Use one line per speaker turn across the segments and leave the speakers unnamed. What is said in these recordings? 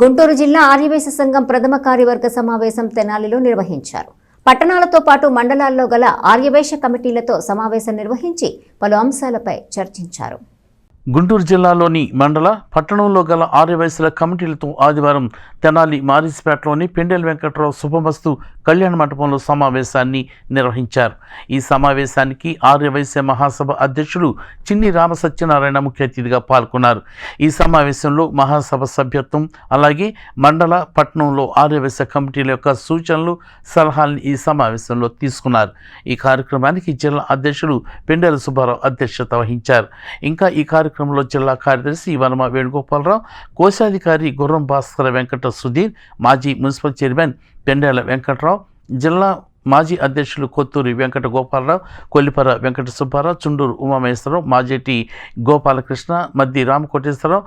గుంటూరు జిల్లా ఆర్యవైశ్య సంఘం ప్రథమ కార్యవర్గ సమావేశం తెనాలిలో నిర్వహించారు. పట్టణాలతో పాటు మండలాల్లో గల ఆర్యవైశ్య కమిటీలతో సమావేశం నిర్వహించి పలు అంశాలపై చర్చించారు.
గుంటూరు జిల్లాలోని మండల పట్టణంలో గల ఆర్యవైశ్యుల కమిటీలతో ఆదివారం తెనాలి మారిస్పేటలోని పెండెల వెంకట్రావు శుభమస్తు కళ్యాణ మండపంలో సమావేశాన్ని నిర్వహించారు. ఈ సమావేశానికి ఆర్యవైశ్య మహాసభ అధ్యక్షులు చిన్ని రామసత్యనారాయణ ముఖ్య అతిథిగా పాల్గొన్నారు. ఈ సమావేశంలో మహాసభ సభ్యత్వం అలాగే మండల పట్టణంలో ఆర్యవైశ్య కమిటీల యొక్క సూచనలు సలహాలను ఈ సమావేశంలో తీసుకున్నారు. ఈ కార్యక్రమానికి జిల్లా అధ్యక్షులు పెండెల సుబ్బారావు అధ్యక్షత వహించారు. ఇంకా ఈ కార్యక్రమంలో జిల్లా కార్యదర్శి వర్మ వేణుగోపాలరావు, కోశాధికారి గుర్రం భాస్కర వెంకట సుధీర్, మాజీ మున్సిపల్ చైర్మన్ పెండెల వెంకట్రావు, జిల్లా మాజీ అధ్యక్షులు కొత్తూరి వెంకట గోపాలరావు, కొల్లిపర వెంకట సుబ్బారావు, చుండూరు ఉమామహేశ్వరరావు, మాజేటి గోపాలకృష్ణ, మద్ది రామకోటేశ్వరరావు,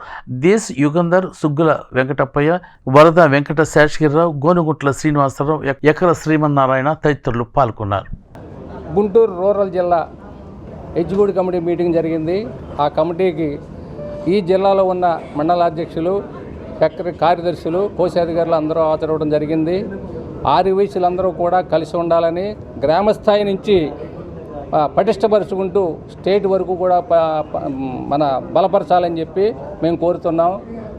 దేశ్ యుగంధర్, సుగ్గుల వెంకటప్పయ్య, వరద వెంకట శేషగిరిరావు, గోనుగుంట్ల శ్రీనివాసరావు, ఎకర శ్రీమన్నారాయణ తదితరులు పాల్గొన్నారు.
గుంటూరు రూరల్ జిల్లా ఎగ్జిక్యూటివ్ కమిటీ మీటింగ్ జరిగింది. ఆ కమిటీకి ఈ జిల్లాలో ఉన్న మండలాధ్యక్షులు, కార్యదర్శులు, కోశాధికారులు అందరూ హాజరవడం జరిగింది. ఆర్యవైశ్యులందరూ కూడా కలిసి ఉండాలని, గ్రామస్థాయి నుంచి పటిష్టపరుచుకుంటూ స్టేట్ వరకు కూడా మన బలపరచాలని చెప్పి మేము కోరుతున్నాం.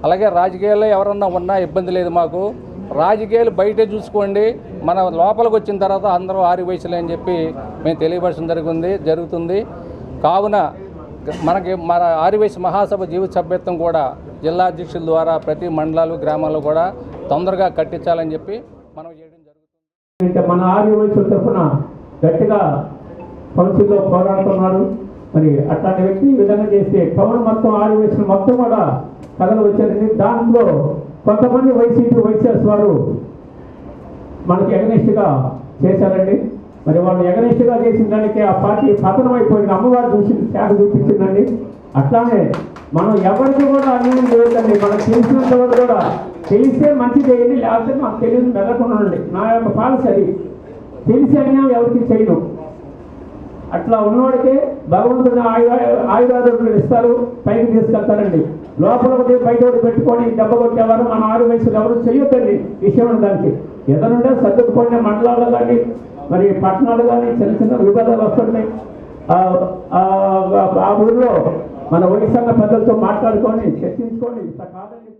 అలాగే రాజకీయాల్లో ఎవరన్నా ఉన్నా ఇబ్బంది లేదు మాకు. రాజకీయాలు బయటే చూసుకోండి, మన లోపలికి వచ్చిన తర్వాత అందరూ ఆర్యవైశ్యులే అని చెప్పి మేము తెలియపరచడం జరుగుతుంది. కావున మన ఆర్యవైశ్య మహాసభ జీవిత సభ్యత్వం కూడా జిల్లా అధ్యక్షుల ద్వారా ప్రతి మండలాలు గ్రామాల్లో కూడా తొందరగా కట్టించాలని చెప్పి మనం చేయడం జరుగుతుంది.
మన ఆర్యవైశ్యుల తరఫున గట్టిగా కౌన్సిల్లో పోరాడుతున్నాడు. మరి అట్లాంటి వ్యక్తి ఈ విధంగా చేస్తే టౌన్ మొత్తం ఆర్యవైశ్యులు మొత్తం కూడా కథలు వచ్చారండి. దాంట్లో కొంతమంది వైసీఎస్ వారు మనకి ఎగనిస్ట్గా చేశారండి. మరి వాళ్ళు ఎగనిస్ట్గా చేసిన దానికి ఆ పార్టీ పతనం అయిపోయింది. అమ్మవారు త్యాగ చూపించిందండి. అట్లానే మనం ఎవరికి కూడా అన్యాయం చేయొద్దండి. మనకు తెలిసినంత వరకు కూడా తెలిస్తే మంచి చేయండి, లేకపోతే మనకు తెలియదు మెదకుండా ఉండండి. నా యొక్క పాలసీ అది. తెలిసి అన్యాయం ఎవరికి చేయను. అట్లా ఉన్నవాడికే భగవంతుని ఆయుధాలు ఇస్తారు, పైకి తీసుకెళ్తారండి. లోపల బయట పెట్టుకొని దెబ్బ కొట్టేవారు మన ఆర్యవైశ్యులు ఎవరు చేయొద్దండి. విషయం దానికి ఎదనుంటే సర్దుకుపోయిన మండలాలు కానీ మరి పట్టణాలు కానీ చిన్న చిన్న విభేదాలు వస్తున్నాయి. ఆ ఊళ్ళో మన వైశ్య సంఘ పెద్దలతో మాట్లాడుకొని చర్చించుకొని కాదని